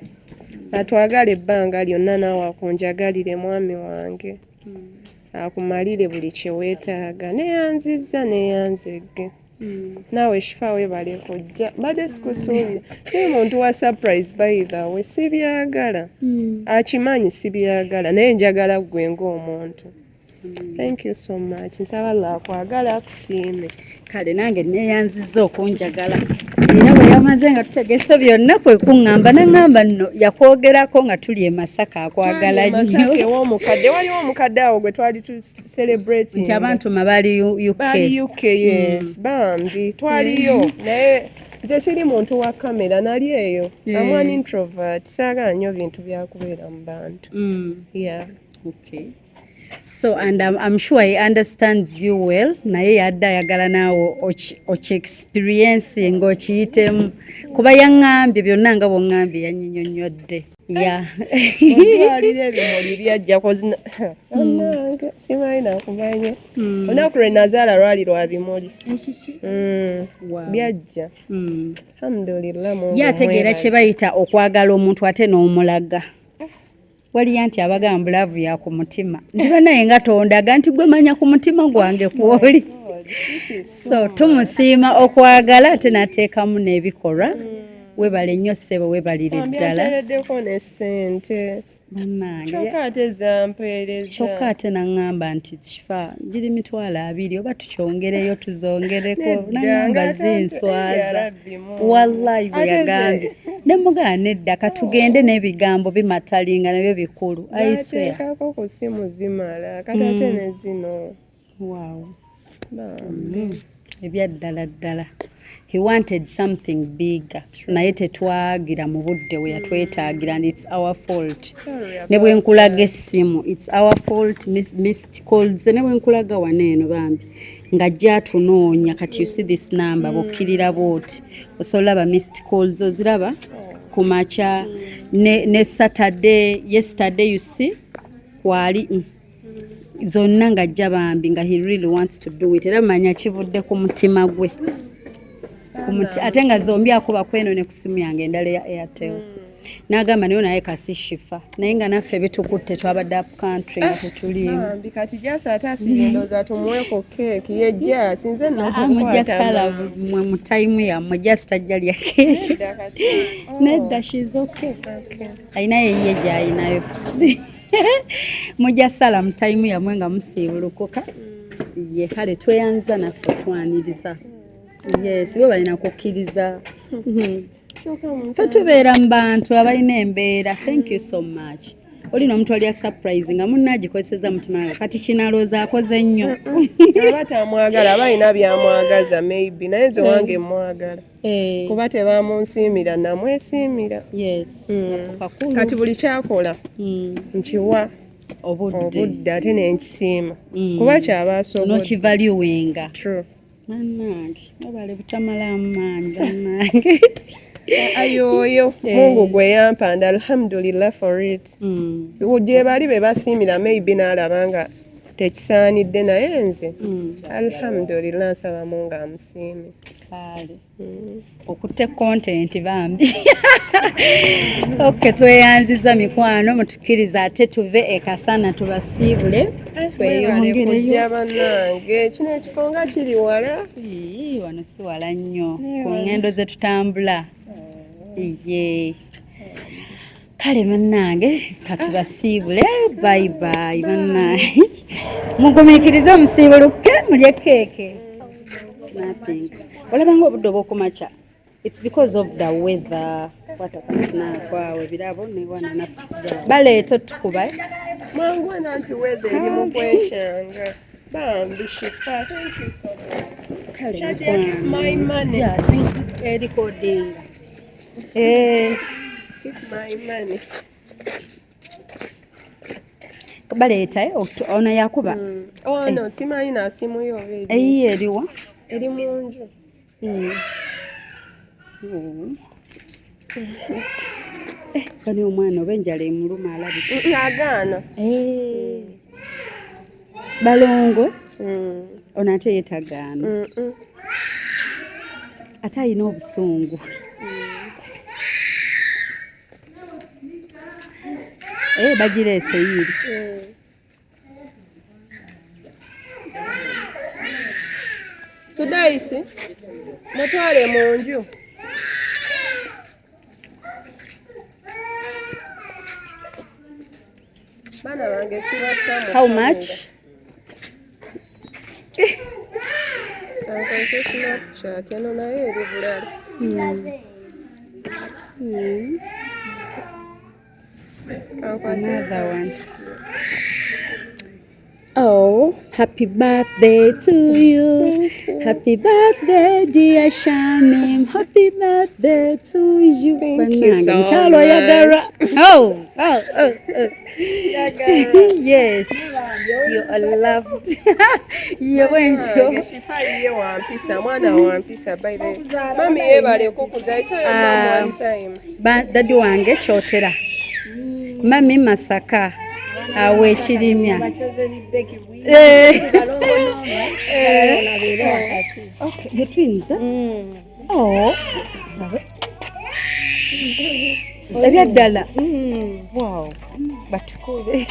Speaker 6: atwagala ebbanga lyonna naawe akunjagalire mwami wange akumalire buli kyeweetaaga neyanzegge naawe shifa weebale kujja badde sikusuubira si muntu wa surprise by the way sibyagala akimanyi sibyagala naye njagala ggwe ng'omuntu Thank you so much. Nsaba lwakwagala akusiime.
Speaker 2: Kale nange neeyanzizza okunjagala. Era bwe yamaze nga tutegese byonna kwe kuŋŋamba naŋŋamba nno yakwogerako nga tuli e Masaka akwagala nnyo.
Speaker 6: Masaka ew'omukadde waliwo omukadde awo gwe twali tu celebrating.
Speaker 2: Nti abantu bali UK.
Speaker 6: Bali UK, yes. Bambi twaliyo naye nze siri muntu wa kamera nali eyo. I'm an introvert. Saagala nnyo bintu byakubeera mu bantu. Yeah.
Speaker 2: Okay. So, and I'm sure he understands you well. Naye yadda ayagala naawe oki experience ng'okiyitemu. Kuba yaŋŋambye byonna nga bw'oŋŋambye yannyinnyonnyodde. Yeah.
Speaker 6: Olwalira ebimuli byajja kozina. Onnange simanyi nakumanya. Olunaku lwe nazaala lwali lwa bimuli.
Speaker 2: Ekiki?
Speaker 6: Byajja. Alhamdulillah Mungu.
Speaker 2: Ye ategeera kye bayita okwagala omuntu ate n'omulaga. Waliya nti abagamba laavu ya ku mutima. Nti banaye nga tondaga nti gwe manya ku mutima gwange kwoli. So tumusiima okwagala ate n'ateekamu n'ebikolwa. Webale nnyo ssebo webalire ddala.
Speaker 6: Ambyateleddeko ne ssente.
Speaker 2: Bannange.
Speaker 6: Kyokka ate zampeereza.
Speaker 2: Kyokka ate naŋŋamba nti kifa giri 2,200 oba tukyongereyo tuzongereko. Naŋŋamba zinswaza. Wallahi bwe yagambye. Ne mugamba nedda katugende n'ebigambo bimatalinga nabyo bikulu. I swear.
Speaker 6: Nateekako ku ssimu zimala kati ate ne zino.
Speaker 2: Wow. Ebyaddala ddala. He wanted something bigger. Naye tetwagira mu budde we yatwetaagira and it's our fault. Ne bwe nkulaga essimu it's our fault. Missed calls ne bwe nkulaga waneeno bambi ng'ajja atunoonya kati you see this number bokkirira booti osobola ba missed calls oziraba ku makya ne Saturday yesterday you see kwali zonna ng'ajja bambi nga he really wants to do it era manya kivudde ku mutima gwe. Ate nga zombi akuba kweno ne ku simu yange endala ya Airtel. N'agamba nayo naye kasi shifa naye nga naffe bitukutte twabadde up country nga tetuliimu.
Speaker 6: Kati gyasa ate asigendoza tumuweko keeki yejja sinze
Speaker 2: mujja sala mwe mu time yammwe just tajja lya keeki. Nedda she's okay. Ayina ye gy'ayinayo. Mujja sala mu time yammwe nga musiibulukuka. Ye kale tweyanza naffe twaniriza. Yes, bo balina kukkiriza. Fe tubeera mu bantu abalina embeera. Thank you so much. Olina omuntu ali surprise nga munna agikozeseza mutima kati kinalooza akoze nnyo.
Speaker 6: Abatamwagala balina byamwagaza maybe naye nze wange mwagala. Kuba tebamunsiimira namwesiimira.
Speaker 2: Yes.
Speaker 6: Kati buli kyakola nkiwa
Speaker 2: obudde
Speaker 6: ate nenkisiima kuba kyaba asobola.
Speaker 2: N'okivaluinga.
Speaker 6: True.
Speaker 2: Bannange abale butamalamu maanyi bannange.
Speaker 6: Ayoyo Mungu gwe yampanda alhamdulillah for it. Gye bali be basiimira maybe n'alaba nga tekisaanidde naye nze alhamdulillah nsaba Mungu amusiime.
Speaker 2: Kale okutte content bambi. Okay, tweyanziza mikwano mutukiriza ate tuve ekasana tubasiibule tweyongereyo.
Speaker 6: Bannange kino ekifo nga kiri wala.
Speaker 2: Wano si wala nnyo ku ngendo ze tutambula. Iye. Kale bannange katubasiibule bye bye bannange. Mugumiikirize musiibuluke mulye keeke. Snapping. Olabanga obudde obw'okumakya. It's because of the weather. What a snap. Wow, birabo ne wana naffe. Baleeta tukuba.
Speaker 6: Mwangu nanti weather eri mu kwekyanga. Bambi shifa. Thank you so much.
Speaker 2: Kale
Speaker 6: my money.
Speaker 2: Yes, recording.
Speaker 6: It's my money.
Speaker 2: Baleeta ono yakuba.
Speaker 6: Oh no, simanyi na simu yo eri.
Speaker 2: Eyi eriwa?
Speaker 6: Eri mu nju.
Speaker 2: Kani omwana oba enjala emuluma alabika.
Speaker 6: Agaana.
Speaker 2: Balongo. Ono ate yetagaana. Ate ayina obusungu. Bagireese yiri.
Speaker 6: Sudaisi mutwale mu nju. Bana bange sibasa.
Speaker 2: How much?
Speaker 6: kankoze Snapchat eno naye eri bulala.
Speaker 2: Another one. Oh, happy birthday to you. Happy birthday, dear Shamim. Happy birthday to you.
Speaker 6: Thank you so much.
Speaker 2: Oh. Yes. You are loved. You went to
Speaker 6: Shifaye wampisa mwana wampisa by the mami yebale okukuza iso yo mama one time.
Speaker 2: Dadi wange Kyotera. Mami Masaka. Awe Chirimya. Okay, your twins, huh? Oh. Ebyaddala. Wow. Batukube.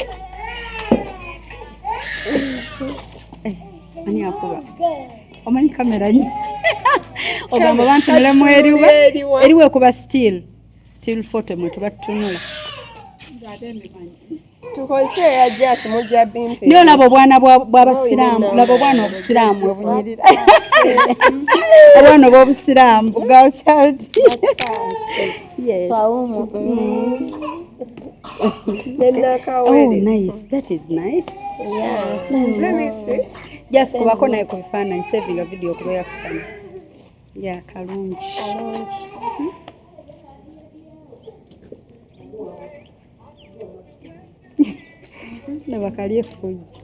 Speaker 2: Ani akuba. Omanyi kamera nyi. Ogamba bantu mulemu eriwe kuba still photo mwe tubatunula.
Speaker 6: Tukoze ya just mujja bimpe.
Speaker 2: Ndio labo bwana bw'abasiraamu, labo bwana obusiraamu obunyirira. Abwana b'obusiraamu, girl child. Yes.
Speaker 6: Swaumu.
Speaker 2: Oh, nice. That is nice.
Speaker 6: Yes. Let me see.
Speaker 2: Just kubako naye ku bifaananyi saving a video kuba yakufana. Yeah, kalungi. Nabakalye fujji.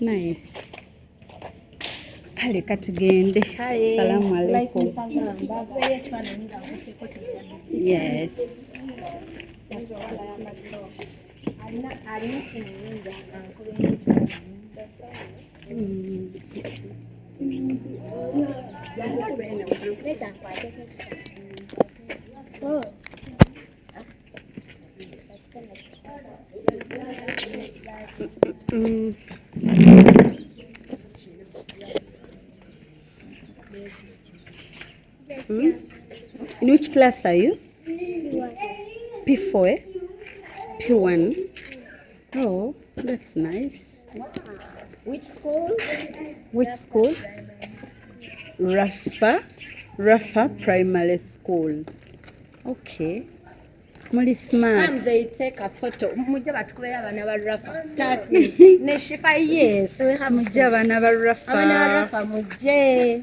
Speaker 2: Nice. Kale katugende. Salamu alaikum. Yes. In which class are you? P4, eh? P1. Oh, that's nice.
Speaker 7: Which school?
Speaker 2: Which school? Rafa Primary School. Okay. Muli smart.
Speaker 7: Come, they take a photo. Mujja batukubera abana ba Rafa. Taki. Ne Shifa, yes. We have
Speaker 2: Mujja abana ba Rafa.
Speaker 7: abana ba Rafa mujje.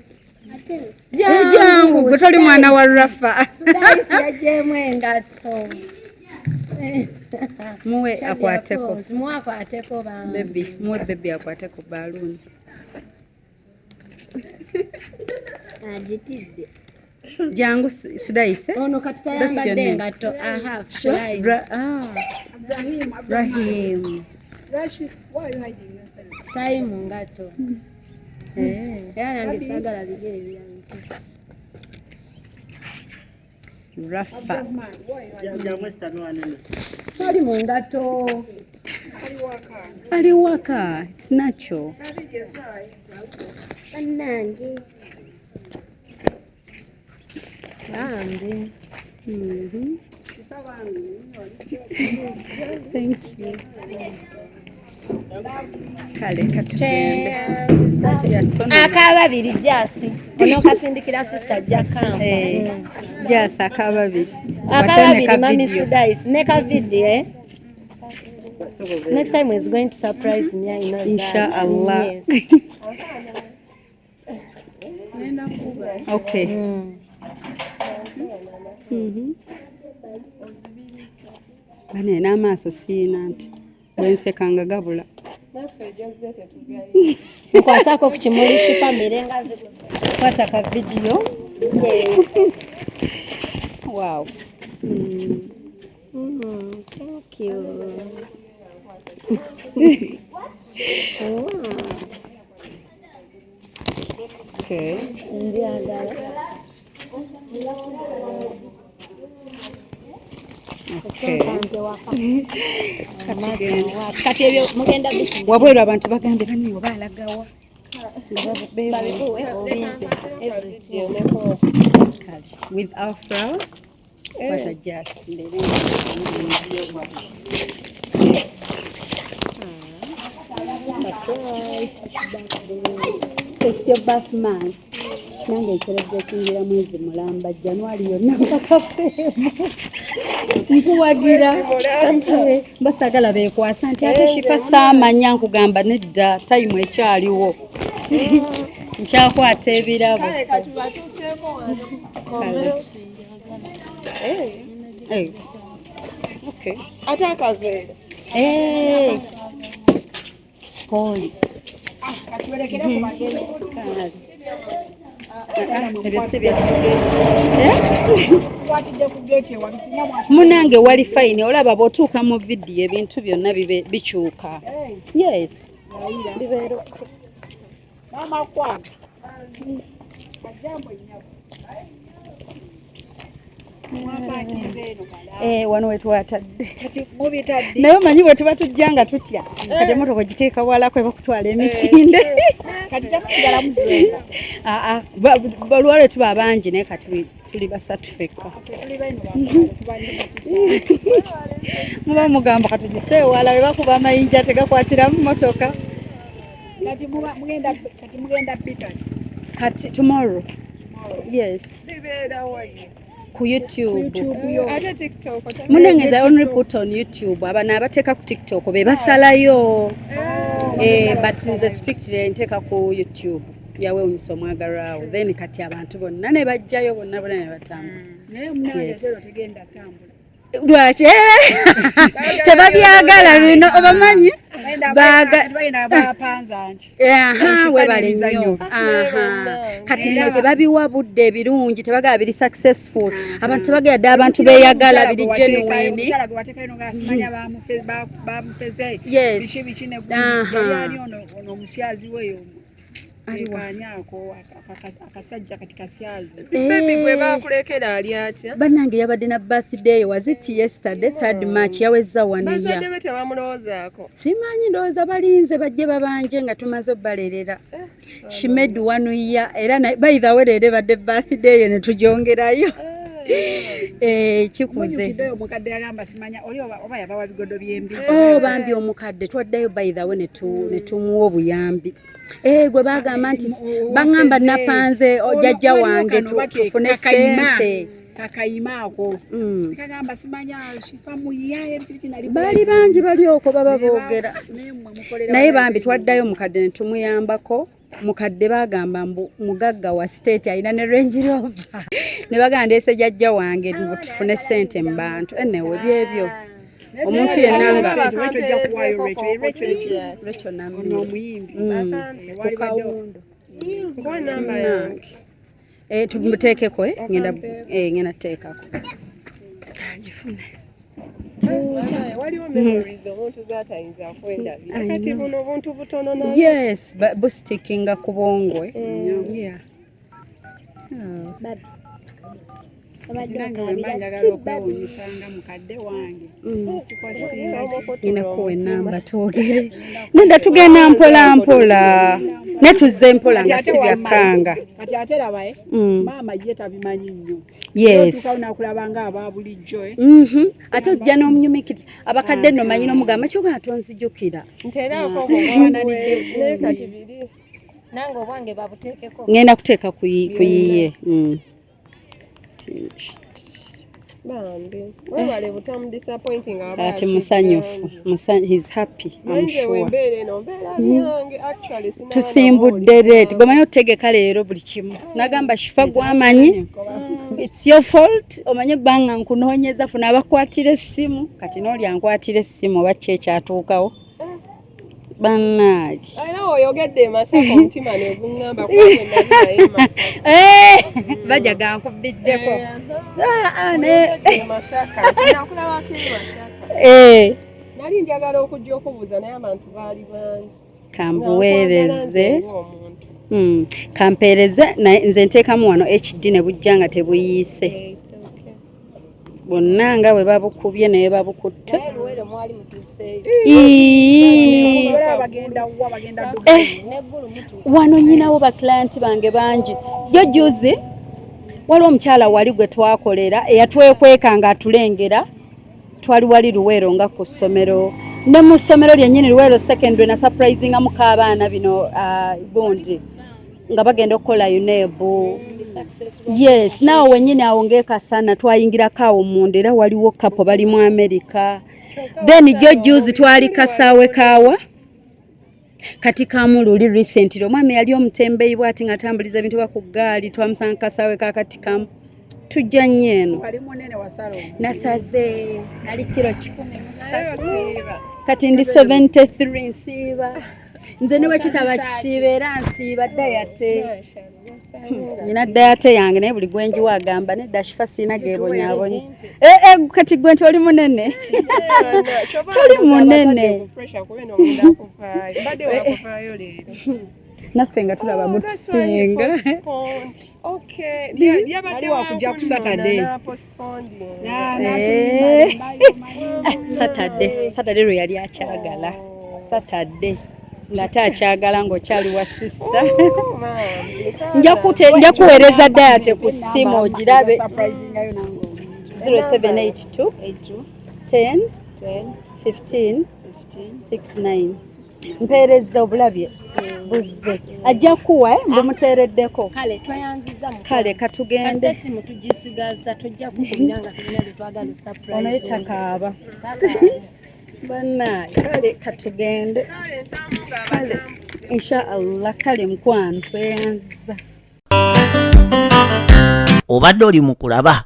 Speaker 2: Jangu, gwe toli mwana wa Rafa.
Speaker 7: Sudaisi yajjemu engatto.
Speaker 2: Muwe akwateko.
Speaker 7: Muwe akwateko bambi.
Speaker 2: Baby, muwe baby akwateko balloon.
Speaker 7: Ajitidde.
Speaker 2: Jangu Sudaisi.
Speaker 7: Ono kati tayambadde engatto. Aha, Rahim.
Speaker 2: Rahim.
Speaker 4: Rashid, why are you hiding yourself?
Speaker 7: Tayi mu ngatto. Era nange saagala bigere byange.
Speaker 2: Rafa.
Speaker 7: Tali mu ngatto.
Speaker 2: Ali waka. It's natural.
Speaker 7: Bannange. Bambi.
Speaker 2: Thank you. Kale katugende.
Speaker 7: Akababiri jasi. Ono kasindikira sister Jakamba.
Speaker 2: Jasi akababiri.
Speaker 7: Akababiri mami Sudaisi ne ka video. Next time is going to surprise me, I know.
Speaker 2: Inshallah.
Speaker 7: Yes.
Speaker 2: Okay. Bane n'amaaso siina nti bwensekanga gabula.
Speaker 7: Nkwasako ku kimuli Shifa mirenga nzikuzo.
Speaker 2: Kwata ka video.
Speaker 7: Yes.
Speaker 2: Wow.
Speaker 7: Thank you.
Speaker 2: Okay.
Speaker 7: Ndiagala.
Speaker 2: Okay.
Speaker 7: Kati ebyo mugenda bitu.
Speaker 2: Wabwera abantu bagambye bani obalagawa. Without flour, but adjust. It's your birthmonth. Nange celebrating mwezi mulamba January yonna mpaka February. Nkuwagira basagala bekwasa nti ate shifa saamanya nkugamba nedda time ekyaliwo nkyakwata ebirabo
Speaker 6: ate akaveera
Speaker 2: poli munange wali fine olaba bw'otuuka mu vidiyo ebintu byonna bikyuka. Yes. Wano wetwatadde naye omanyi bwe tuba tujja nga tutya kati emotoka giteeka bwalako ebakutwala emisinde balwale tuba abangi naye kati tuli basatu fekka muba mugamba katugiseewala we bakuba amayinja tegakwatira mu motoka kati tomorrow. Yes. Ku YouTube.
Speaker 6: Ate TikTok.
Speaker 2: Munengeza only put on YouTube. Abana abateeka ku TikTok be basalayo. But nze strictly nteka ku YouTube. Yawe unisomwagaraawo. Then kati abantu bonna ne bajjayo bonna ne batambuza.
Speaker 4: Naye munange zero tegenda tambula.
Speaker 2: Lwaki tebabyagala bino obamanyi webale nnyo kati bino tebabiwa budde ebirungi tebagala biri successful abantu tebagala dde abantu beeyagala biri genuine.
Speaker 4: Akasajja katika syazi
Speaker 6: baby gwe bakulekera ali atya
Speaker 2: bannange yabadde na birthday was it yesterday 3rd March yaweza waniya
Speaker 6: bazadde bete bamulowoozaako
Speaker 2: simanyi ndowooza balinze bajje babanje nga tumaze obbalerera she made 1 year era by the way leero badde birthday ne tujongerayo kikuze
Speaker 4: omukadde yagamba simanya oli oba yabawa bigodo by'embizi
Speaker 2: bambi omukadde twaddayo by the way ne tumuwa obuyambi gwe bagamba nti baŋŋamba napanze jjajja wange tufune ssente
Speaker 4: kakayimaako kagamba simanya shifa muyaye
Speaker 2: bali bangi bali okwo baba boogera naye bambi twaddayo mukadde ne tumuyambako mukadde bagamba mugagga wa state alina ne Range Rover ne bagamba ndeese jjajja wange tufune ssente mu bantu enewe byebyo omuntu yennanga tukawundo
Speaker 6: namba yange
Speaker 2: tumuteekeko ngenda tuteekako kangifune
Speaker 6: waliwo memories omuntu zaatayinza kwendabira kati buno buntu butono na
Speaker 2: yes bustikinga ku bwongwe
Speaker 4: njagala okwewunyisanga mukadde wange
Speaker 2: inakuwa enamba twogere nenda tugenda mpola mpola ne tuzze mpola nga si byakkanga
Speaker 4: kati ate labaye maama ye tabimanyi nnyo tukaonakulaba nga aba bulijjo
Speaker 2: ate ojja n'omunyumikiriza abakadde nno manyi n'omugamba kyogana tonzijukira
Speaker 6: nteeraako kati biri
Speaker 7: nange obwange babuteekeko
Speaker 2: ngenda kuteeka ku yiye
Speaker 6: bambi webale butamu disappointing
Speaker 2: ati musanyufu he's happy I'm sure tusimbudde leeti gomanyi otutegeka leero buli kimu nagamba shifa gwamanyi it's your fault omanye ebbanga nkunoonyeza funa abakwatira essimu kati n'oli ankwatira essimu oba ki ekyatuukawo bannange
Speaker 6: oyogedde emasaka omutima neguŋŋamba kubaenalinaye
Speaker 2: bajaga nkubiddeko
Speaker 6: nali njagala okujja okubuuza naye abantu baali bangi
Speaker 2: kambuweereze kampeereze nze nteekamu wano HD ne bujja nga tebuyiise bonna nga bwe babukubye naye babukutte.
Speaker 6: Luwero mwali mutuseeyo.
Speaker 4: bagenda wa bagenda
Speaker 6: Neggulu mutu.
Speaker 2: Wano nyinawo baklayenti bange bangi. Jo juzi waliwo omukyala wali gwe twakolera eyatwekweka nga atulengera twali wali Luweero nga ku ssomero ne mu ssomero lyennyini Luweero secondary na surprisinga muko abaana bino gundi nga bagenda okukola UNEB. Yes, naawe wennyini awo ng'ekasana twayingirako awo munda era waliwo kapo bali mu America. Then jo juzi twali kasaawe kaawa kati kamululi recently omwami yali omutembeyi bwati nga atambuliza ebintu ku ggaali twamusanga kasaawe ka kati kamu tujja nnyo eno
Speaker 4: ali munene wasalo
Speaker 2: nasaze nali kiro 13 kati ndi 73 nsiiba nze niwe kitaba kisiiba era nsiiba dayate nina dayate yange naye buli gwenji wagamba nedda shifa siina geebonyaabonye kati gwe nti oli munene toli munene naffe nga tulaba mutusinga
Speaker 4: ali wakujja ku Saturday
Speaker 2: Saturday lwe yali akyagala Saturday ng'ate akyagala ng'okyali wa sister nja kuweereza dayate ku ssimu ogirabe 0782 10 15 69 mpeereza obulabye buzze ajja kuwa mbumuteereddeko
Speaker 7: kale twayanziza mu
Speaker 2: kale katugende
Speaker 7: simu tugisigaza tojja kukubiranga tulina twagala surprise
Speaker 2: ono yetakaaba bana kale katugende kale inshallah kale mukwano tweyanziza
Speaker 1: obadde oli mu kulaba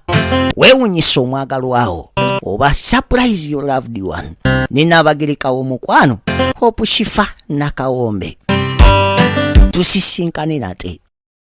Speaker 1: weewunyisa omwagalwawo oba surprise your loved one nina abagerekawo mukwano Hope Shifa Nakawombe tusisinkane nate.